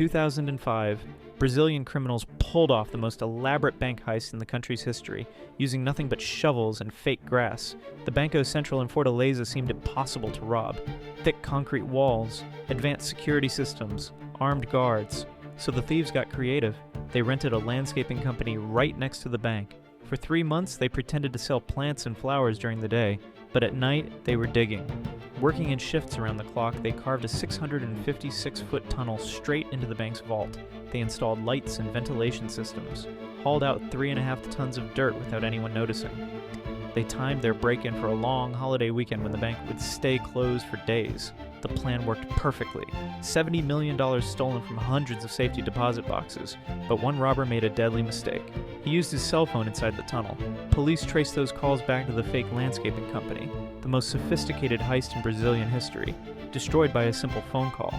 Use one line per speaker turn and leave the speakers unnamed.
2005, Brazilian criminals pulled off the most elaborate bank heist in the country's history, using nothing but shovels and fake grass. The Banco Central in Fortaleza seemed impossible to rob. Thick concrete walls, advanced security systems, armed guards. So the thieves got creative. They rented a landscaping company right next to the bank. For 3 months, they pretended to sell plants and flowers during the day, but at night, they were digging. Working in shifts around the clock, they carved a 656-foot tunnel straight into the bank's vault. They installed lights and ventilation systems, hauled out 3.5 tons of dirt without anyone noticing. They timed their break-in for a long holiday weekend when the bank would stay closed for days. The plan worked perfectly. $70 million stolen from hundreds of safety deposit boxes, but one robber made a deadly mistake. He used his cell phone inside the tunnel. Police traced those calls back to the fake landscaping company, the most sophisticated heist in Brazilian history, destroyed by a simple phone call.